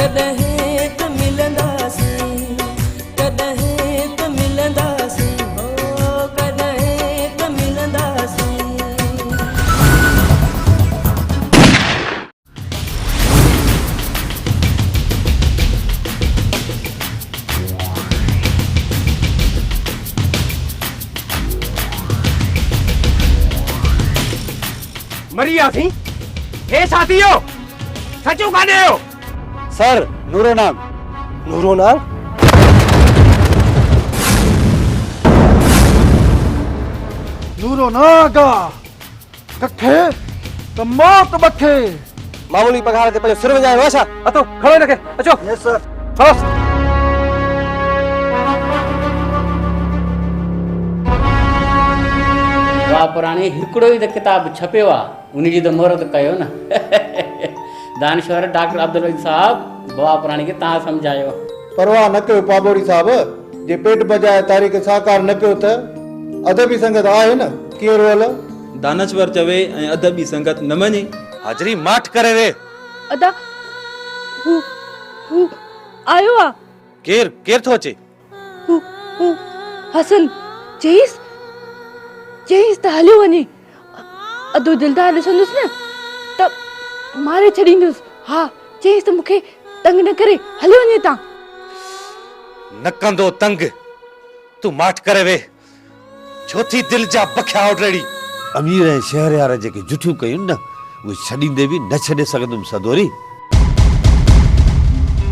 कदहें त मिलंदासीं, कदहें त मिलंदासीं, हो कदहें त मिलंदासीं। मरिया थी हे साथियों सचो काने हो सर नूरो नाम नूरो नागा कखे तो मौत बखे। मामूली पगार ते पंहिंजो सिर वॼायो आहे छा? अचो खणो हिनखे अचो। यस सर। बस वाह पुराणी हिकिड़ो ई त किताब छपियो आहे उन जी त मोहरत कयो न। दानश्वर डॉक्टर अब्दुल अजीज साहब बाबा पुराणी खे तव्हां सम्झायो। परवाह न कयो पाबोड़ी साहब, जे पेट बजाए तारीख़ साकार न कयो त अदबी संगत आहे न कीअं रोल। दानश्वर चवे ऐं अदबी संगत न मञे। हाजरी माठ करे वे। अदा हू आयो आ। केर केर थो अचे? हू हसन चईस त हलियो वञे। अदो दिलदार ॾिसंदुसि न त मारे छॾींदुसि। हा चईस त मूंखे तंग न करे हली वञे। तव्हां न कंदो तंग, तू माठ करे वे। छो थी दिल जा बखिया ऑलरेडी। अमीर ऐं शहरयार जेके जुठियूं कयूं न उहे छॾींदे बि न छॾे सघंदुमि सदोरी।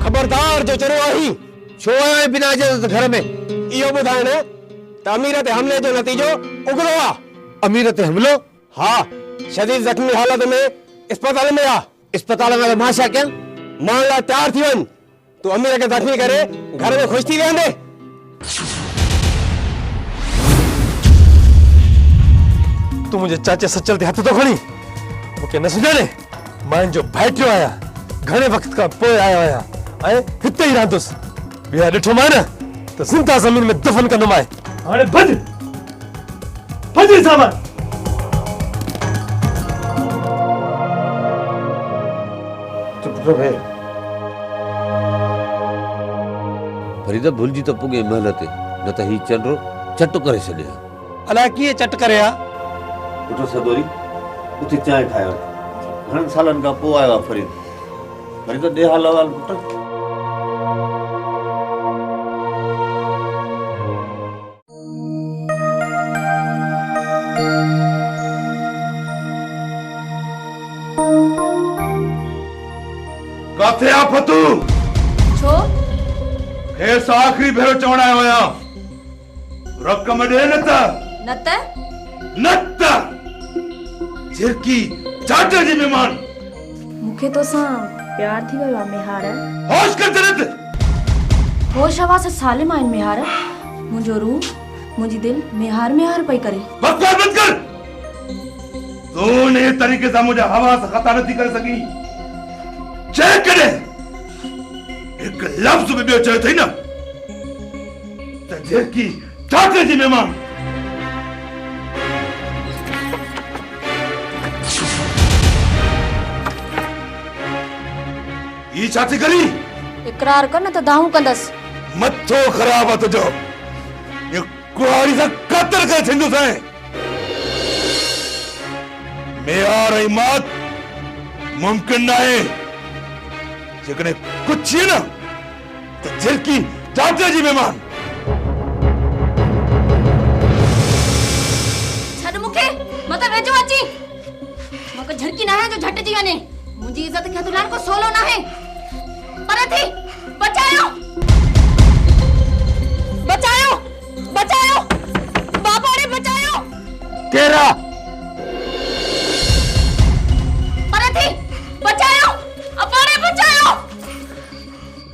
खबरदार जो चरो आही छो आया बिना इजाज़त घर में? इहो ॿुधाइण त अमीर ते हमले जो नतीजो उगरो आ। अमीर ते हमलो? हा शदीद जख्मी हालत में अस्पताल में आ। अस्पताल में मां छा कयां? मां लाइ तैयार थी वञ। तू अमीर खे जख्मी करे घर में ख़ुशि थी वेंदे। तू मुंहिंजे चाचे सचल ते हथ तो खणी मूंखे न सुञाणे। मां जो भाइटियो आहियां, घणे वक़्त खां पोइ आयो आहियां ऐं हिते ई रहंदुसि। ॿिया ॾिठो मां न त ज़िंदा ज़मीन में दफ़न कंदुमि। हाणे भॼ सामान। चुप रहे। फरीदा भुलिजी त पुगे महल ते, न त ही चंडरो चट करे छॾिया। अलाए कीअं चट करे आ। उठो सदोरी, उथे चांहि ठाहे वठ। घणनि सालनि खां पोइ आयो आहे फरीद। फरीदा ॾे हाल अहिवाल पुट। काथे आ फतू? छो हे आखिरी भेरो चवण आयो आहियां, रक़म ॾे न त झिरकी चाट जी मेहमान। मूंखे तोसां प्यार थी वियो आहे मेहार। होश कर जरत। होश हवास सालिम आहिनि मेहार। मुंहिंजो रूह मुंहिंजी दिल मेहार पई करे। बकवास बंद कर। तू ने तरीके सां मुंहिंजा हवास ख़ता नथी करे सघी। चए कॾहिं हिकु लफ़्ज़ में ॿियो चयो अथई न त झिरकी चाट जी मेहमान। ई छा थी करी? इकरार कर न त दाहूं कंदसि। मथो ख़राब आहे तुंहिंजो। ये कुहाड़ी सां क़तल करे थींदुसि। मेयार ऐं मौत मुमकिन न आहे। जेकॾहिं कुझु थिए न त झिरकी चाचे जी मेहमान। छॾ मूंखे, मत वेझो अची। मूंखे झिरकी न आहे जो झटिजी वञे। मुंहिंजी इज़त खे दुलार को सोलो न आहे। पर थी बचायो बाबा रे बचायो। केरा पर थी बचायो अपारे बचायो।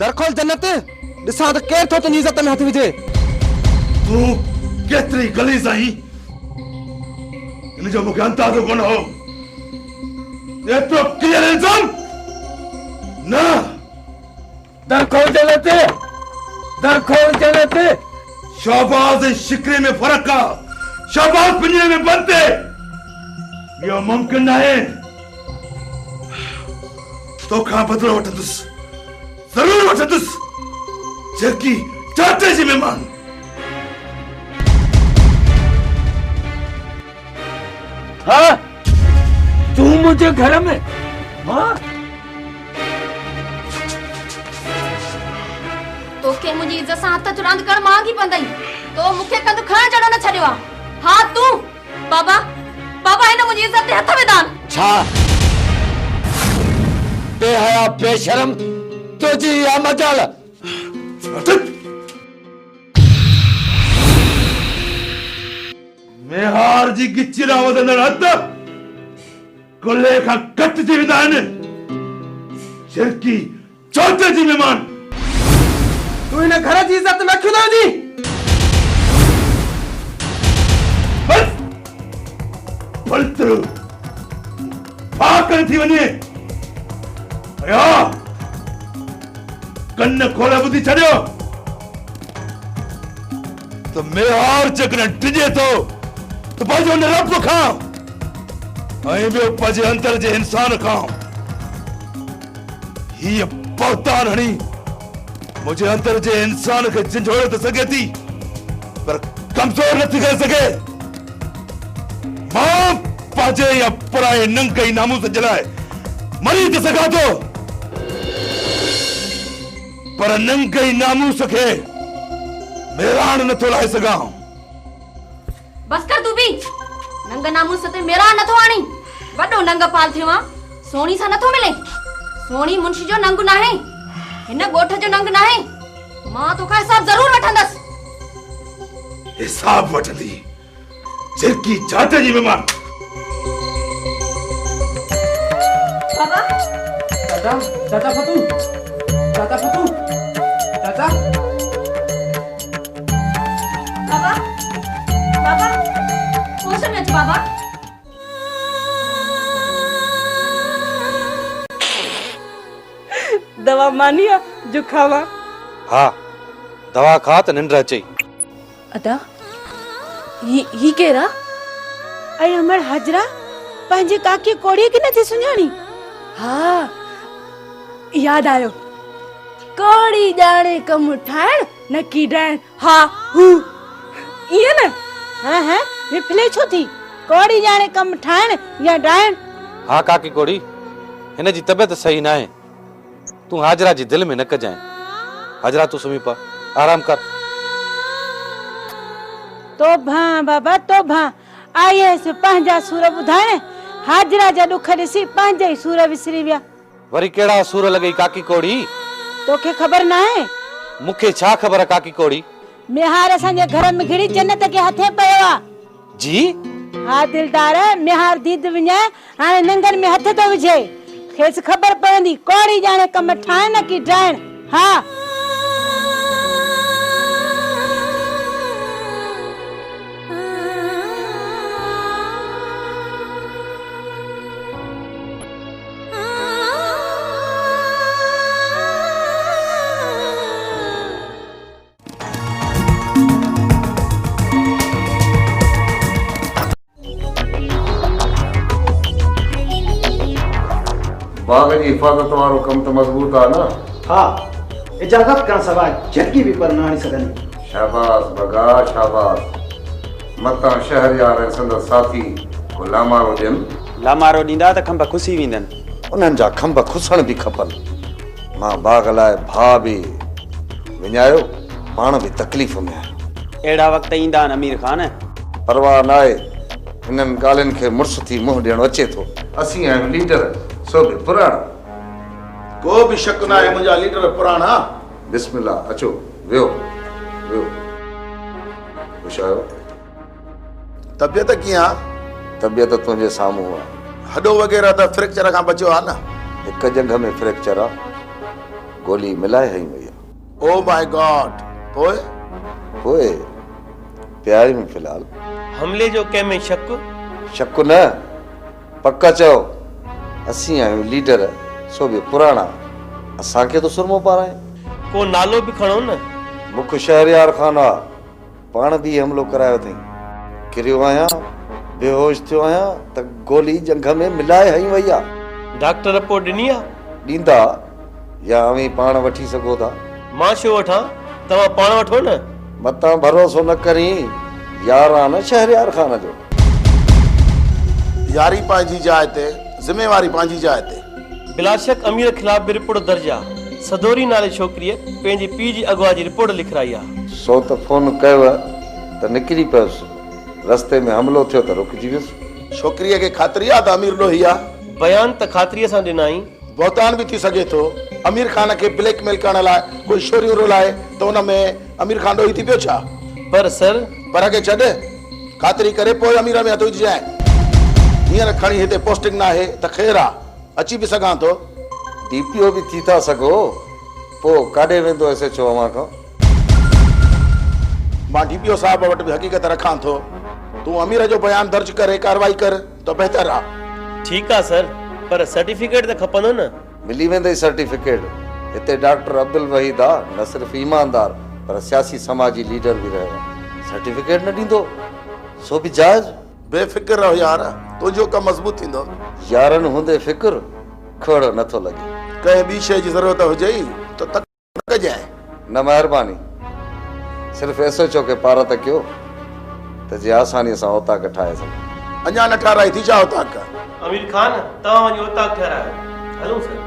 दरखोल जन्नत ॾिसां त केर थो तुंहिंजी इज़त में हथ विझे। तूं केतिरी गलीज़ आहीं इन जो मूंखे अंदाज़ो कोन हो। एतिरो क्लियर इल्ज़ाम न। दरखोल जन्नत। शहबाज ऐं शिकरे में फ़र्क़ु आहे। शहबाज पिंजरे में बंदि आहे। इहो मुमकिन न आहे। तोखां बदिलो वठंदुसि। जरूर वठंदुसि जेकी चाचे जी महिमान। हाँ तू मुझे घर में हाँ तोखे मुंहिंजी इज़त सां हथ चुरांद करण मांगी पंदई तो मूंखे कंद खण जड़ो न छॾियो आहे। हाँ तू बाबा बाबा हिन मुंहिंजी इज़त ते हथ विधान। छा बेहया बेशरम तुझी या मजाल। मेहार जी गिचिरा वधंदड़ हथ कुल्ले खां कटिजी वेंदा आहिनि जेकी चाचे जी महिमान। तू इन घर जी इज्जत न खिलो जी। बस फलतरू फाकन थी वञे। या कन्न खोले ॿुधी छॾियो त मेहार जेकॾहिं टिजे थो त पंहिंजो हुन रब खां ऐं ॿियो पंहिंजे अंदर जे इंसान खां हीअ पहतान हणी मुझे अंदर जे इंसान के झंझोड़े तो सके थी पर कमजोर नथी करे सके। मां पाजे या पराए नंगई नामूस जलाए मरी तो सका तो पर नंगई नामूस के मेरान नथो लाए सका। बस कर तू भी नंग नामूस ते मेरा नथो आणी वडो नंग पाल थियो आ। सोणी सा नथो मिले। सोणी मुंशी जो नंग नाहे हिन गोठ जो नंग नाहे। मां तो का हिसाब जरूर वठंदस। हिसाब वठंदी जेकी चाचे जी महिमान। बाबा चाचा चाचा फतू चाचा फतू चाचा बाबा बाबा होश में अच बाबा। दवा मानिया जुखामा। हाँ दवा खा त निंड अचे। अदा ही केरा ऐं हमर हाजरा पंहिंजे काके कोड़ीअ खे नथी सुञाणी। हाँ याद आयो कोड़ी जाने कम ठाण न की डाण। हाँ हु इहे न हाँ हाँ विफले छो थी कोड़ी जाने कम ठाण या डाण। हाँ काकी कोड़ी हिन जी तबियत सही ना है। तू हाजरा जी दिल में न कजाए। हाजरा तू सुम्ही पा आराम कर। तो भा बाबा तो भा आये से पंहिंजा सूर ॿुधाइण हाजरा जा ॾुख ॾिसी पंहिंजा ई सूर विसरी विया। वरी केड़ा सूर लॻई काकी कोड़ी? तोखे ख़बर न आहे? मूंखे छा ख़बर काकी कोड़ी? मेहार असांजे घर में घिड़ी जन्नत के हथे पियो आहे। जी हा दिलदार मेहार दीद विञाए हाणे नंगन में हथ तो विझे। खेसि ख़बर पवंदी कोड़ी जाने कम ठाहिण न की ड्राइण। हा बाग जी हिफ़ाज़त वारो कम तो मज़बूत आहे न। हाँ इजाज़त करण सवाइ झटकी भी पर न हणी सघंदी। शाबाश बगा शाबाश। मतां शहरयार ऐं संदसि साथी को लामारो ॾियनि। लामारो ॾींदा त खंभ खुसी वेंदनि। उन्हनि जा खंभ खुसण बि खपनि। मां बाग लाइ भाउ बि विञायो पाण बि तकलीफ़ में आहियां। अहिड़ा वक़्त ईंदा आहिनि अमीर ख़ान। परवाह न आहे हिननि ॻाल्हियुनि खे मुड़ुस थी मुंहुं ॾियणु अचे थो। असीं आहियूं लीडर सो बि पुराणा। को भी शक ना है मुझे लीडर पुराना। बिस्मिल्लाह अचो वियो वियो। खुश आहियो? तबियत कीअं आहे? तबियत तुंहिंजे साम्हूं आहे। हॾो वग़ैरह त फ्रैक्चर खां बचियो आहे न? हिकु जंघ में फ्रैक्चर आहे। गोली मिलाए हई वई आहे। Oh my God. पोइ पोइ प्यारी में फ़िलहाल हमले जो कंहिं में शक? शक न पक चओ। असीं आहियूं लीडर सो बि पुराणा। असांखे तो सुरमो पाराए। को नालो बि खणो न। मुख शहरयार खान आहे। पाण बि हमलो करायो अथई। किरियो आहियां बेहोश थियो आहियां त गोली जंघ में मिलाए हई वई आहे। डॉक्टर रिपोर्ट ॾिनी आहे? ॾींदा या अवी पाण वठी सघो था? मां छो वठां, तव्हां पाण वठो न। मतां भरोसो न करी, यार आ न शहरयार खान जो। यारी पंहिंजी जाइ ते, ज़िम्मेवारी पंहिंजी जाइ ते। बिला शक अमीर खिलाफ भी रिपोर्ट दर्ज आहे। सदोरी नाले छोकिरीअ पंहिंजी पीउ जी अगवा जी रिपोर्ट लिखाई आहे। सो त फोन कयो त निकिरी पियुसि, रस्ते में हमिलो थियो त रुकिजी वियुसि। छोकिरीअ खे ख़ातिरी आहे त अमीर ॾोही आहे? बयान त ख़ातिरीअ सां ॾिनाई। बहतान भी थी सके थो। अमीर खान के ब्लैकमेल करण लाइ कोई छोरियूं रुलाए त उन में अमीर खान ॾोही थी पियो छा? पर सर, पर के छॾ, ख़ातिरी करे पोइ अमीर में हथ विझजांइ। हींअर खणी हिते पोस्टिंग न आहे त ख़ैर आहे, अची बि सघां थो। डीपीओ भी थी था सघो, पोइ काॾे वेंदो एसएचओ अव्हां खां? मां डीपीओ साहब वटि बि हक़ीक़त रखां थो। तूं अमीर जो बयान दर्ज करे कार्रवाई कर त बहितर आहे। ठीकु आहे सर, पर सर्टिफिकेट त खपंदो न। मिली वेंदई सर्टिफिकेट। हिते डॉक्टर अब्दुल वहीद आहे, न सिर्फ़ ईमानदार पर सियासी समाजी लीडर भी रहियो आहे। सर्टिफिकेट न ॾींदो, सो बि जायज़। बेफ़िक्र रहो यार, तुंहिंजो कमु मज़बूत थींदो। यारनि हूंदे फ़िक्र खोड़ नथो लॻे। कंहिं ॿी शइ जी ज़रूरत हुजे त तक न कजांइ। न महिरबानी, सिर्फ़ एसएचओ खे पार त कयो त जे आसानीअ सां ओताक ठाहे सघे। अञा न ठाराई थी छा ओताक? अमीर खान, तव्हां वञी ओताक ठहरायो। हलूं सर।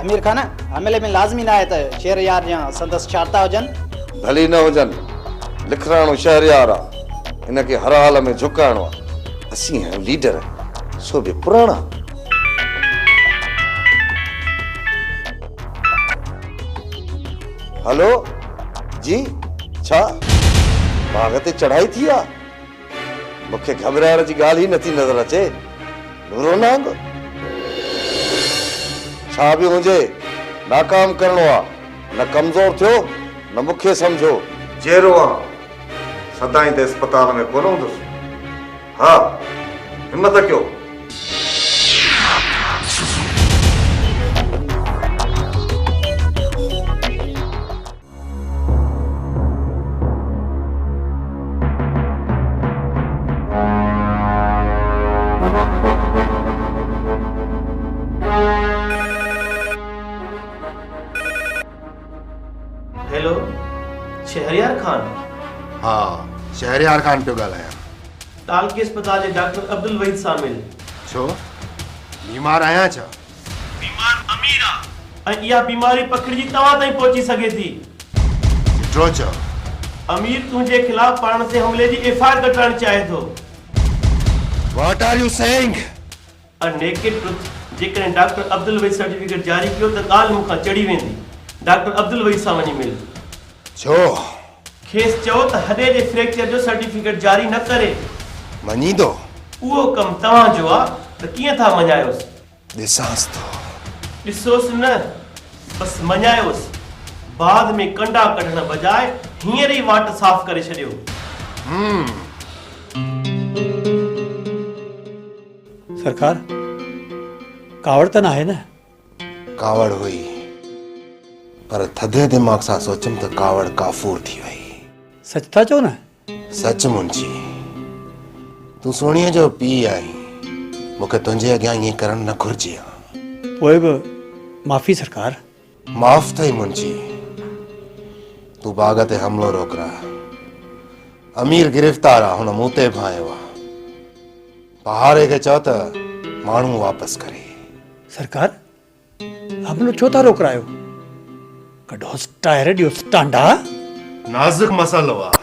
अमीर खान, हमले में लाज़मी न आहे त शहरयार या संदसि चाहता हुजनि। भली न हुजनि, लिखराणो शहरयार आहे, हिनखे हर हाल में झुकाइणो आहे। असीं आहियूं लीडर, सो बि पुराणा। हेलो जी, छा बाग़ ते चढ़ाई थी आहे? मूंखे घबराइण जी ॻाल्हि ई नथी नज़र अचे। नूरो नांग छा बि हुजे, नाकाम करणो आहे। न कमज़ोर थियो, न मूंखे सम्झो। जहिड़ो आहे सदाईं त अस्पताल में कोन हूंदुसि। हा, हिम्मत कयो। हेलो, शहरयार खान? हा, शहरयार खान पियो ॻाल्हायां। तालकी अस्पताल जे डॉक्टर अब्दुल वहीद सां मिल। छो, बीमार आहियां छा? बीमार अमीर आहे ऐं इहा बीमारी पकड़जी तव्हां ताईं पहुची सघे थी। जो चओ। अमीर तुंहिंजे खिलाफ पाण ते हमले जी एफआईआर कटाइण चाहे थो। What are you saying? A naked truth. जेकॾहिं डॉक्टर अब्दुल वहीद सर्टिफिकेट जारी कयो त ॻाल्हि मूंखां चढ़ी वेंदी। डॉक्टर अब्दुल वहीद सां वञी मिल। छो? खेसि चओ त हॾे जे फ्रैक्चर जो सर्टिफिकेट जारी न करे। मञींदो? उहो कमु तव्हांजो आहे त कीअं था मञायोसि? ॾिसांसि थो। ॾिसोसि न, बसि मञायोसि। बाद में कंडा कढण बजाए हींअर ई वाट साफ़ करे छॾियो। सरकार, कावड़ त न आहे न? कावड़ हुई, पर थधे दिमाग़ सां सोचम त कावड़ काफ़ूर थी वई। सच था चओ न? सच मुंजी, तूं सोणीअ जो पीउ आहीं, मूंखे तुंहिंजे अॻियां ईअं करणु न घुरिजे हा। पोइ बि माफ़ी सरकार। माफ़ थई मुंजी, तूं बाग़ ते हमलो रोकरा। अमीर गिरफ़्तार आहे, हुन मूं ते बि आयो आहे। पहाड़े खे चओ त माण्हू वापसि करे। सरकार, हमलो छो था रोकरायो? कढोसि टायर ॾियोसि टांडा। नाज़ुक मसालो आहे,